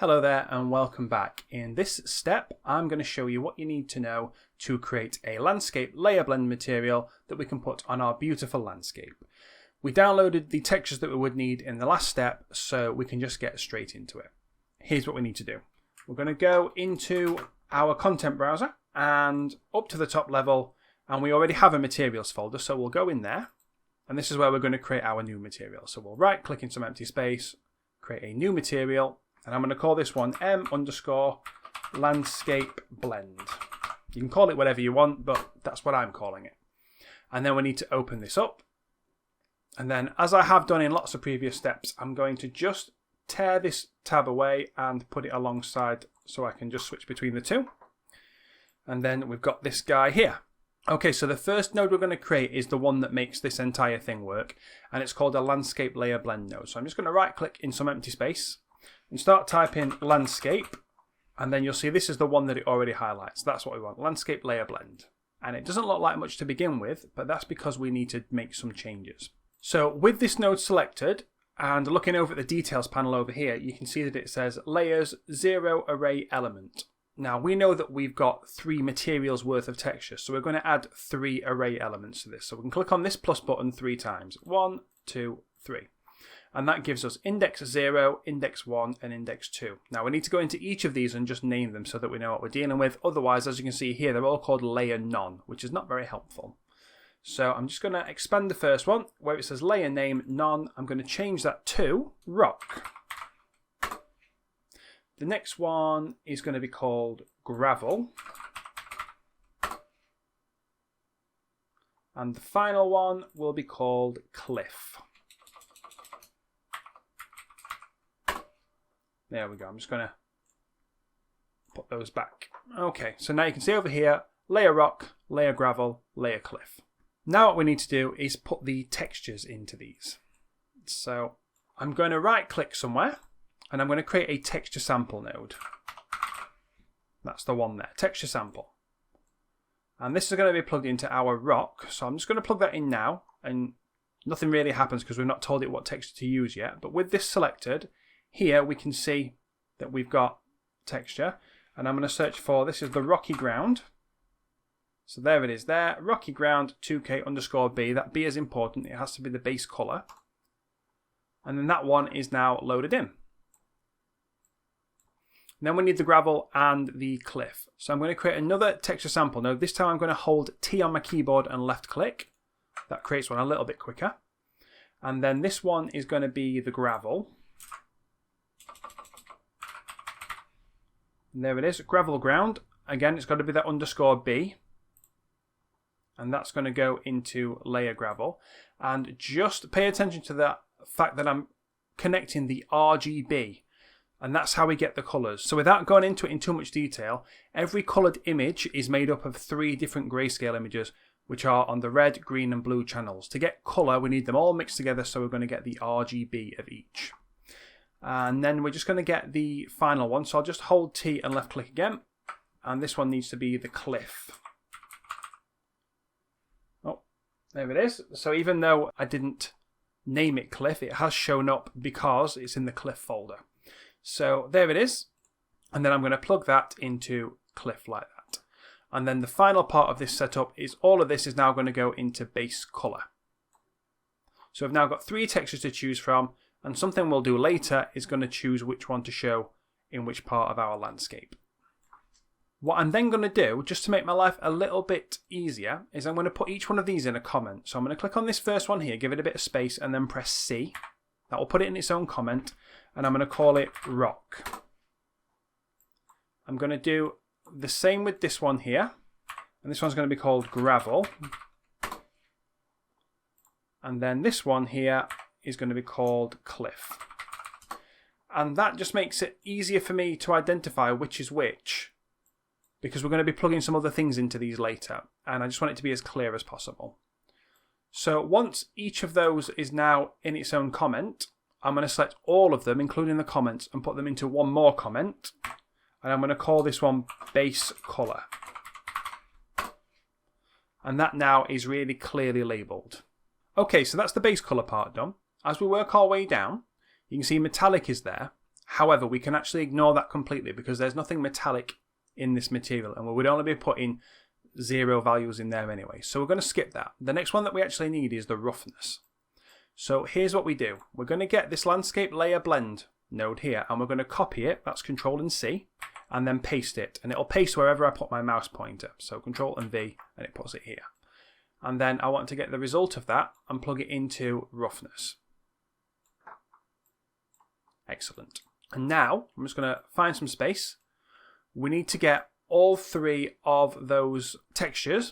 Hello there and welcome back. In this step, I'm going to show you what you need to know to create a landscape layer blend material that we can put on our beautiful landscape. We downloaded the textures that we would need in the last step, so we can just get straight into it. Here's what we need to do. We're going to go into our content browser and up to the top level, and we already have a materials folder, so we'll go in there, and this is where we're going to create our new material. So we'll right click in some empty space, create a new material, and I'm going to call this one m_landscape blend. You can call it whatever you want, but that's what I'm calling it. And then we need to open this up. And then, as I have done in lots of previous steps, I'm going to just tear this tab away and put it alongside so I can just switch between the two. And then we've got this guy here. Okay, so the first node we're going to create is the one that makes this entire thing work, and it's called a landscape layer blend node. So I'm just going to right click in some empty space and start typing landscape, and then you'll see this is the one that it already highlights. That's what we want, landscape layer blend. And it doesn't look like much to begin with, but that's because we need to make some changes. So with this node selected and looking over at the details panel over here, you can see that it says layers 0 array element. Now we know that we've got 3 materials worth of texture, so we're going to add 3 array elements to this. So we can click on this plus button 3 times. 1, 2, 3. And that gives us index 0, index 1, and index 2. Now we need to go into each of these and just name them so that we know what we're dealing with. Otherwise, as you can see here, they're all called layer none, which is not very helpful. So I'm just going to expand the first one where it says layer name none. I'm going to change that to rock. The next one is going to be called gravel. And the final one will be called cliff. There we go. I'm just going to put those back. Okay, so now you can see over here, layer rock, layer gravel, layer cliff. Now what we need to do is put the textures into these. So I'm going to right click somewhere and I'm going to create a texture sample node. That's the one there, texture sample. And this is going to be plugged into our rock. So I'm just going to plug that in now, and nothing really happens because we've not told it what texture to use yet. But with this selected, here we can see that we've got texture, and I'm going to search for, this is the rocky ground. So there it is there, rocky ground 2k_b. That B is important, it has to be the base color. And then that one is now loaded in. And then we need the gravel and the cliff. So I'm going to create another texture sample node. This time I'm going to hold T on my keyboard and left click. That creates one a little bit quicker. And then this one is going to be the gravel. And there it is, gravel ground. Again, it's got to be that _b. And that's going to go into layer gravel. And just pay attention to the fact that I'm connecting the RGB. And that's how we get the colours. So without going into it in too much detail, every coloured image is made up of 3 different grayscale images, which are on the red, green and blue channels. To get colour, we need them all mixed together, so we're going to get the RGB of each. And then we're just going to get the final one. So I'll just hold T and left click again. And this one needs to be the cliff. Oh, there it is. So even though I didn't name it cliff, it has shown up because it's in the cliff folder. So there it is. And then I'm going to plug that into cliff like that. And then the final part of this setup is all of this is now going to go into base color. So we've now got 3 textures to choose from. And something we'll do later is going to choose which one to show in which part of our landscape. What I'm then going to do, just to make my life a little bit easier, is I'm going to put each one of these in a comment. So I'm going to click on this first one here, give it a bit of space, and then press C. That will put it in its own comment, and I'm going to call it rock. I'm going to do the same with this one here, and this one's going to be called gravel. And then this one here is going to be called cliff. And that just makes it easier for me to identify which is which, because we're going to be plugging some other things into these later, and I just want it to be as clear as possible. So once each of those is now in its own comment, I'm going to select all of them, including the comments, and put them into one more comment, and I'm going to call this one base color. And that now is really clearly labelled. Okay, so that's the base color part done. As we work our way down, you can see metallic is there. However, we can actually ignore that completely because there's nothing metallic in this material and we would only be putting 0 values in there anyway. So we're going to skip that. The next one that we actually need is the roughness. So here's what we do. We're going to get this landscape layer blend node here and we're going to copy it. That's Control and C and then paste it. And it'll paste wherever I put my mouse pointer. So Control and V and it puts it here. And then I want to get the result of that and plug it into roughness. Excellent. And now I'm just going to find some space. We need to get all 3 of those textures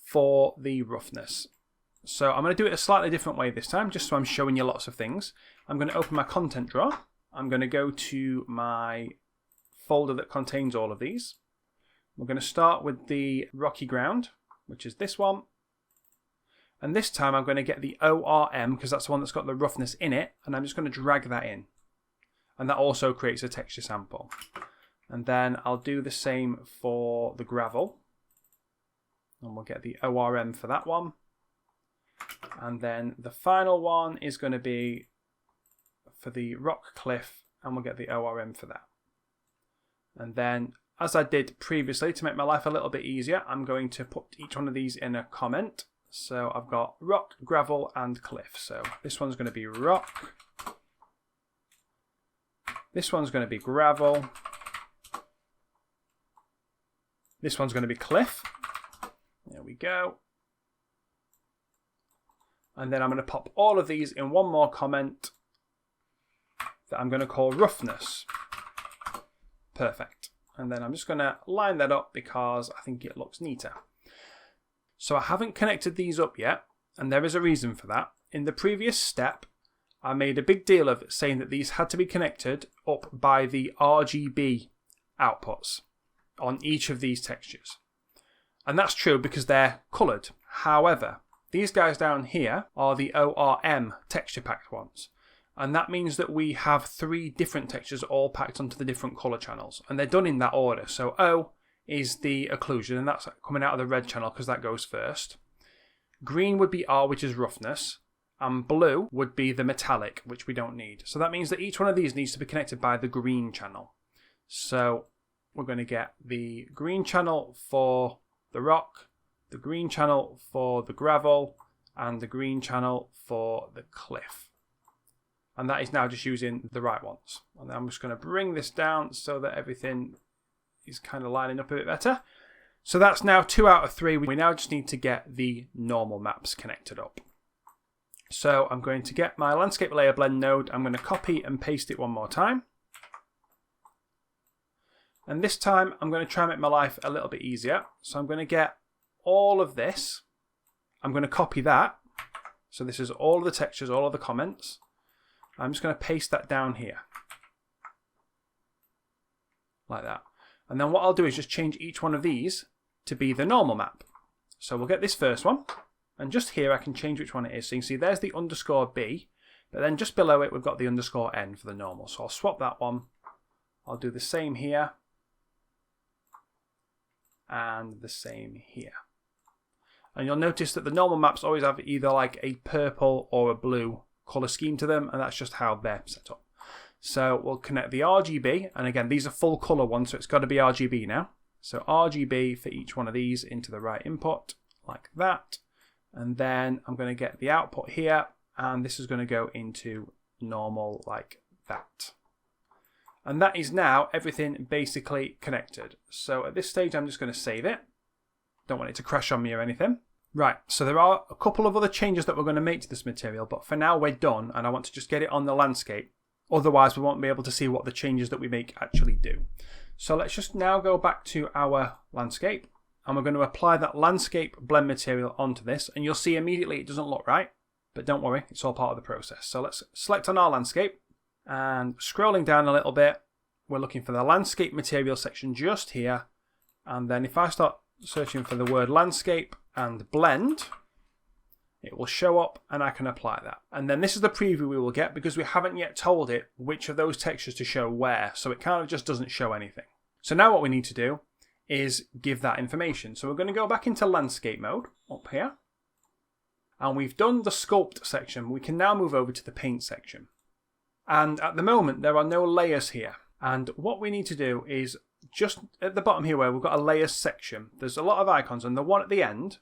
for the roughness. So I'm going to do it a slightly different way this time, just so I'm showing you lots of things. I'm going to open my content drawer. I'm going to go to my folder that contains all of these. We're going to start with the rocky ground, which is this one. And this time I'm going to get the ORM because that's the one that's got the roughness in it. And I'm just going to drag that in. And that also creates a texture sample. And then I'll do the same for the gravel. And we'll get the ORM for that one. And then the final one is going to be for the rock cliff. And we'll get the ORM for that. And then, as I did previously, to make my life a little bit easier, I'm going to put each one of these in a comment. So I've got rock, gravel, and cliff. So this one's going to be rock. This one's going to be gravel. This one's going to be cliff. There we go. And then I'm going to pop all of these in one more comment that I'm going to call roughness. Perfect. And then I'm just going to line that up because I think it looks neater. So I haven't connected these up yet, and there is a reason for that. In the previous step, I made a big deal of saying that these had to be connected up by the RGB outputs on each of these textures. And that's true because they're coloured. However, these guys down here are the ORM texture packed ones. And that means that we have 3 different textures all packed onto the different colour channels. And they're done in that order. So O is the occlusion, and that's coming out of the red channel because that goes first. Green would be R, which is roughness. And blue would be the metallic, which we don't need. So that means that each one of these needs to be connected by the green channel. So we're going to get the green channel for the rock, the green channel for the gravel, and the green channel for the cliff. And that is now just using the right ones. And I'm just going to bring this down so that everything is kind of lining up a bit better. So that's now 2 out of 3. We now just need to get the normal maps connected up. So I'm going to get my landscape layer blend node. I'm going to copy and paste it one more time. And this time I'm going to try and make my life a little bit easier. So I'm going to get all of this. I'm going to copy that. So this is all of the textures, all of the comments. I'm just going to paste that down here. Like that. And then what I'll do is just change each one of these to be the normal map. So we'll get this first one. And just here I can change which one it is. So you can see there's the underscore B. But then just below it we've got the underscore N for the normal. So I'll swap that one. I'll do the same here. And the same here. And you'll notice that the normal maps always have either like a purple or a blue colour scheme to them. And that's just how they're set up. So we'll connect the RGB. And again, these are full colour ones. So it's got to be RGB now. So RGB for each one of these into the right input. Like that. And then I'm going to get the output here. And this is going to go into normal like that. And that is now everything basically connected. So at this stage, I'm just going to save it. Don't want it to crash on me or anything. Right, so there are a couple of other changes that we're going to make to this material, but for now we're done, and I want to just get it on the landscape. Otherwise, we won't be able to see what the changes that we make actually do. So let's just now go back to our landscape, and we're going to apply that landscape blend material onto this, and you'll see immediately it doesn't look right, but don't worry, it's all part of the process. So let's select on our landscape, and scrolling down a little bit, we're looking for the landscape material section just here, and then if I start searching for the word landscape and blend, it will show up and I can apply that. And then this is the preview we will get because we haven't yet told it which of those textures to show where, so it kind of just doesn't show anything. So now what we need to do is give that information. So we're going to go back into landscape mode up here, and we've done the sculpt section. We can now move over to the paint section. And at the moment, there are no layers here. And what we need to do is just at the bottom here where we've got a layers section, there's a lot of icons, and the one at the end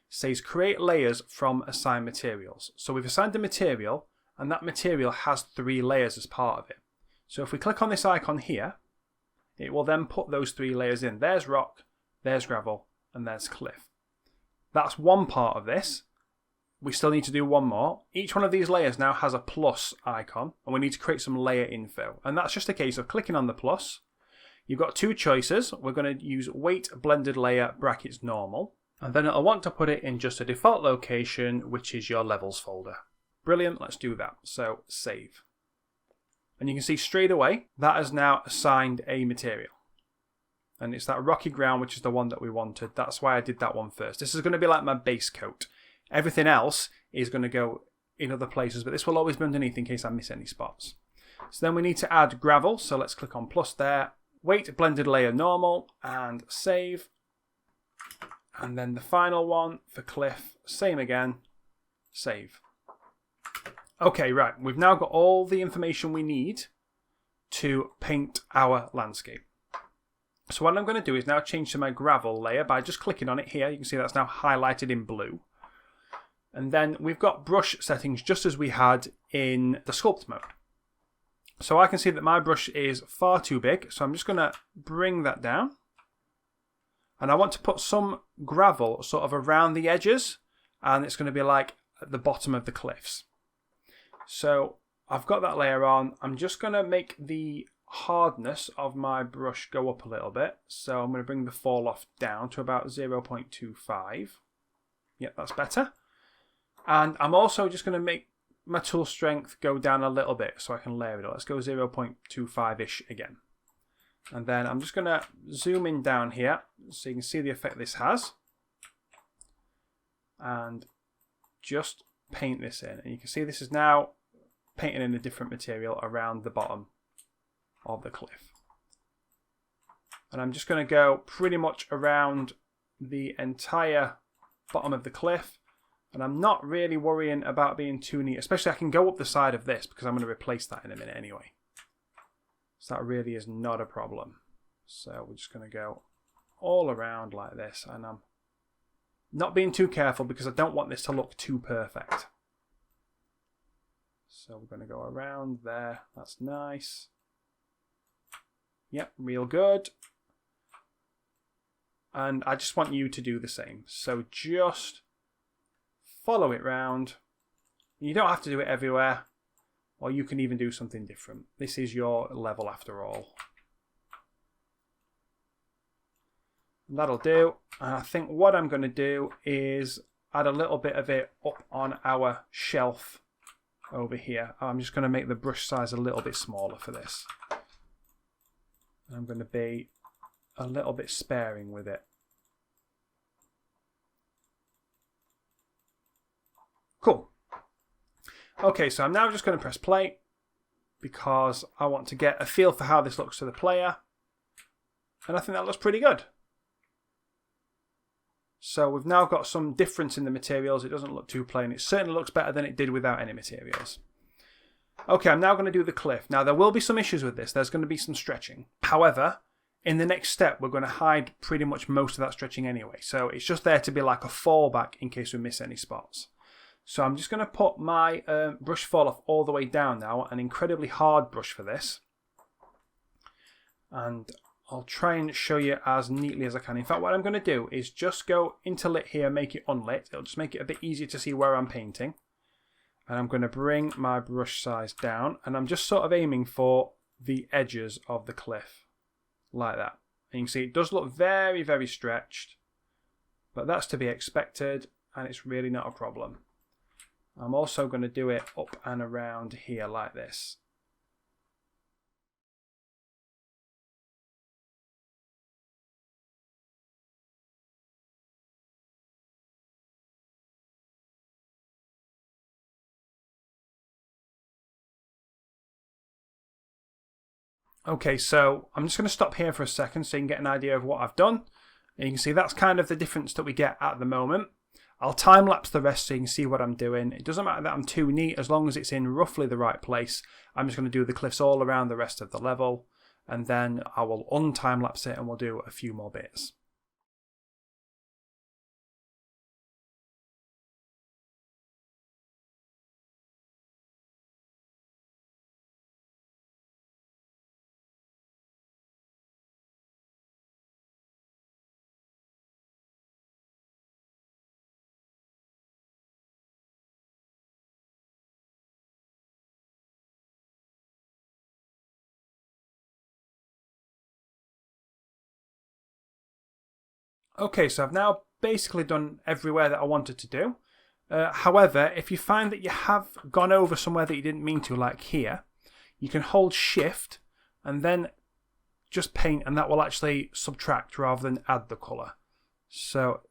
says create layers from assigned materials. So we've assigned a material, and that material has 3 layers as part of it. So if we click on this icon here, it will then put those 3 layers in. There's rock, there's gravel, and there's cliff. That's one part of this. We still need to do one more. Each one of these layers now has a plus icon, and we need to create some layer info. And that's just a case of clicking on the plus. You've got 2 choices. We're going to use weight blended layer brackets normal. And then it'll want to put it in just a default location, which is your levels folder. Brilliant, let's do that. So save. And you can see straight away that has now assigned a material. And it's that rocky ground, which is the one that we wanted. That's why I did that one first. This is going to be like my base coat. Everything else is going to go in other places, but this will always be underneath in case I miss any spots. So then we need to add gravel. So let's click on plus there. Weight blended layer normal and save. And then the final one for cliff, same again, save. Okay, right, we've now got all the information we need to paint our landscape. So what I'm going to do is now change to my gravel layer by just clicking on it here. You can see that's now highlighted in blue. And then we've got brush settings just as we had in the sculpt mode. So I can see that my brush is far too big, so I'm just going to bring that down. And I want to put some gravel sort of around the edges, and it's going to be like at the bottom of the cliffs. So I've got that layer on. I'm just going to make the hardness of my brush go up a little bit. So I'm going to bring the fall off down to about 0.25. Yep, that's better. And I'm also just going to make my tool strength go down a little bit so I can layer it all. Let's go 0.25-ish again. And then I'm just going to zoom in down here so you can see the effect this has. And just paint this in. And you can see this is now painting in a different material around the bottom of the cliff. And I'm just going to go pretty much around the entire bottom of the cliff. And I'm not really worrying about being too neat. Especially I can go up the side of this because I'm going to replace that in a minute anyway. So that really is not a problem. So we're just going to go all around like this. And I'm not being too careful because I don't want this to look too perfect. So we're going to go around there. That's nice. Yep, real good. And I just want you to do the same. So just follow it round. You don't have to do it everywhere. Or you can even do something different. This is your level after all. And that'll do. And I think what I'm going to do is add a little bit of it up on our shelf over here. I'm just going to make the brush size a little bit smaller for this. And I'm going to be a little bit sparing with it. Cool. Okay, so I'm now just going to press play because I want to get a feel for how this looks to the player. And I think that looks pretty good. So we've now got some difference in the materials. It doesn't look too plain. It certainly looks better than it did without any materials. Okay, I'm now going to do the cliff. Now there will be some issues with this. There's going to be some stretching. However, in the next step, we're going to hide pretty much most of that stretching anyway. So it's just there to be like a fallback in case we miss any spots. So I'm just going to put my brush fall off all the way down now, an incredibly hard brush for this. And I'll try and show you as neatly as I can. In fact, what I'm going to do is just go into lit here, make it unlit. It'll just make it a bit easier to see where I'm painting. And I'm going to bring my brush size down, and I'm just sort of aiming for the edges of the cliff, like that. And you can see it does look very, very stretched, but that's to be expected, and it's really not a problem. I'm also going to do it up and around here like this. Okay, so I'm just going to stop here for a second so you can get an idea of what I've done. And you can see that's kind of the difference that we get at the moment. I'll time lapse the rest so you can see what I'm doing. It doesn't matter that I'm too neat as long as it's in roughly the right place. I'm just going to do the cliffs all around the rest of the level, and then I will untime lapse it and we'll do a few more bits. Okay, so I've now basically done everywhere that I wanted to do. However, if you find that you have gone over somewhere that you didn't mean to, like here, you can hold Shift and then just paint, and that will actually subtract rather than add the colour. So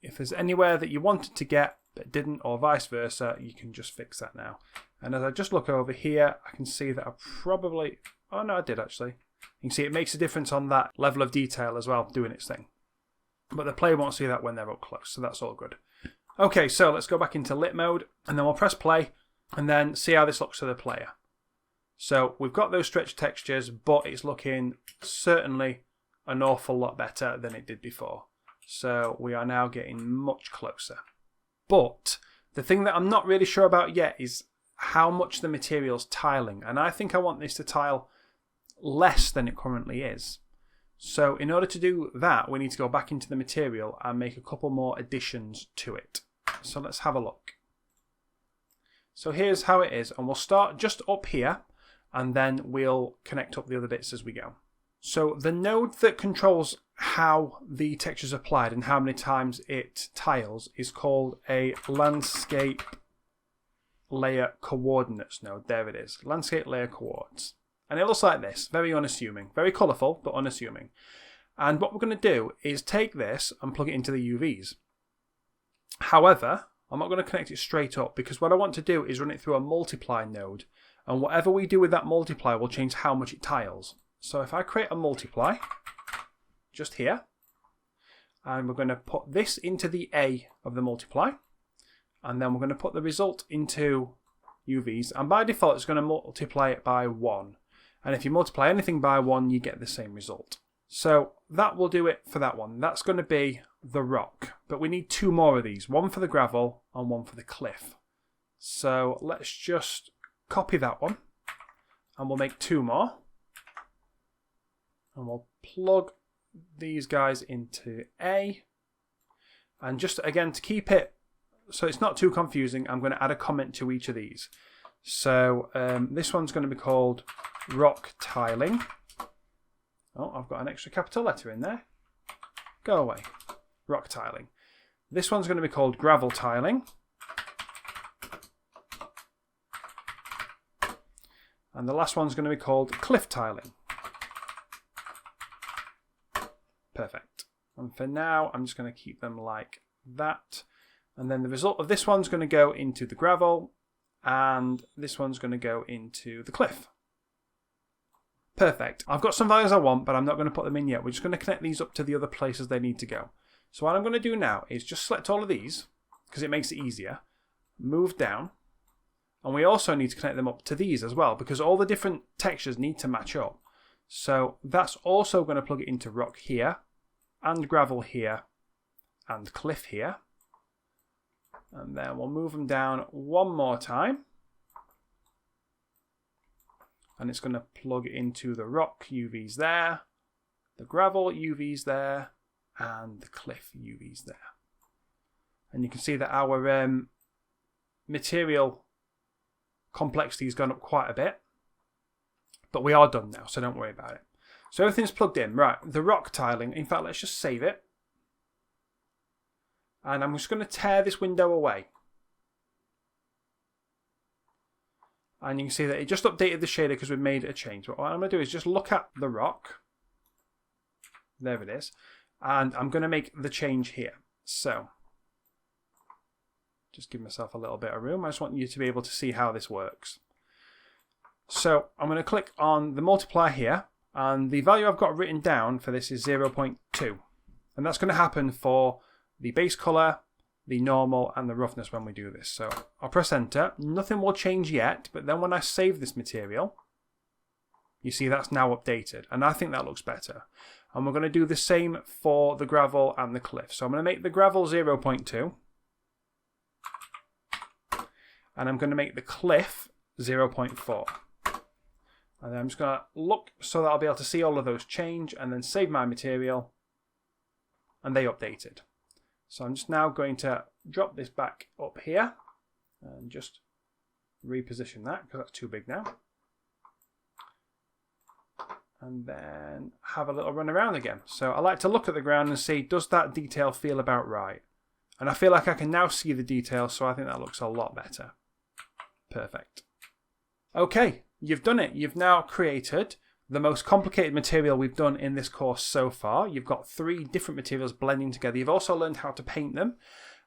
if there's anywhere that you wanted to get but didn't, or vice versa, you can just fix that now. And as I just look over here, I can see that I probably... Oh no, I did actually. You can see it makes a difference on that level of detail as well, doing its thing. But the player won't see that when they're up close, so that's all good. Okay, so let's go back into lit mode, and then we'll press play, and then see how this looks to the player. So we've got those stretch textures, but it's looking certainly an awful lot better than it did before. So we are now getting much closer. But the thing that I'm not really sure about yet is how much the material's tiling, and I think I want this to tile less than it currently is. So in order to do that, we need to go back into the material and make a couple more additions to it. So let's have a look. So here's how it is, and we'll start just up here, and then we'll connect up the other bits as we go. So the node that controls how the texture is applied and how many times it tiles is called a Landscape Layer Coordinates node. There it is, Landscape Layer Coords. And it looks like this, very unassuming, very colourful, but unassuming. And what we're going to do is take this and plug it into the UVs. However, I'm not going to connect it straight up, because what I want to do is run it through a multiply node. And whatever we do with that multiply will change how much it tiles. So if I create a multiply, just here, and we're going to put this into the A of the multiply, and then we're going to put the result into UVs, and by default it's going to multiply it by 1. And if you multiply anything by 1, you get the same result. So that will do it for that one. That's going to be the rock. But we need 2 more of these. One for the gravel and one for the cliff. So let's just copy that one. And we'll make 2 more. And we'll plug these guys into A. And just again, to keep it so it's not too confusing, I'm going to add a comment to each of these. So this one's going to be called rock tiling. Oh, I've got an extra capital letter in there. Go away. Rock tiling. This one's going to be called gravel tiling. And the last one's going to be called cliff tiling. Perfect. And for now, I'm just going to keep them like that. And then the result of this one's going to go into the gravel, and this one's going to go into the cliff. Perfect. I've got some values I want, but I'm not going to put them in yet. We're just going to connect these up to the other places they need to go. So what I'm going to do now is just select all of these, because it makes it easier, move down, and we also need to connect them up to these as well, because all the different textures need to match up. So that's also going to plug it into rock here, and gravel here, and cliff here. And then we'll move them down one more time. And it's going to plug into the rock UVs there, the gravel UVs there, and the cliff UVs there. And you can see that our material complexity has gone up quite a bit. But we are done now, so don't worry about it. So everything's plugged in. Right, the rock tiling. In fact, let's just save it. And I'm just going to tear this window away. And you can see that it just updated the shader because we've made a change. But what I'm going to do is just look at the rock. There it is. And I'm going to make the change here. So, just give myself a little bit of room. I just want you to be able to see how this works. So, I'm going to click on the multiply here. And the value I've got written down for this is 0.2. And that's going to happen for the base colour, the normal and the roughness when we do this. So I'll press enter. Nothing will change yet, but then when I save this material, you see that's now updated, and I think that looks better. And we're going to do the same for the gravel and the cliff. So I'm going to make the gravel 0.2, and I'm going to make the cliff 0.4. And then I'm just going to look so that I'll be able to see all of those change, and then save my material, and they updated. So I'm just now going to drop this back up here and just reposition that because that's too big now. And then have a little run around again. So I like to look at the ground and see, does that detail feel about right? And I feel like I can now see the detail, so I think that looks a lot better. Perfect. Okay, you've done it. You've now created the most complicated material we've done in this course so far. You've got 3 different materials blending together. You've also learned how to paint them,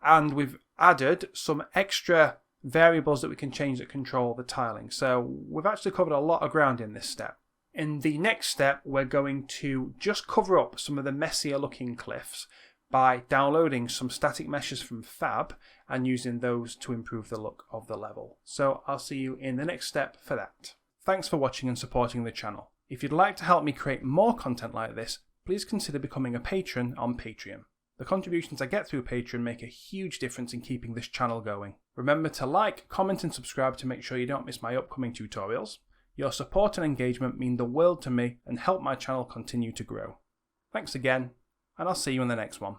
and we've added some extra variables that we can change that control the tiling. So we've actually covered a lot of ground in this step. In the next step, we're going to just cover up some of the messier looking cliffs by downloading some static meshes from Fab and using those to improve the look of the level. So I'll see you in the next step for that. Thanks for watching and supporting the channel. If you'd like to help me create more content like this, please consider becoming a patron on Patreon. The contributions I get through Patreon make a huge difference in keeping this channel going. Remember to like, comment and subscribe to make sure you don't miss my upcoming tutorials. Your support and engagement mean the world to me and help my channel continue to grow. Thanks again, and I'll see you in the next one.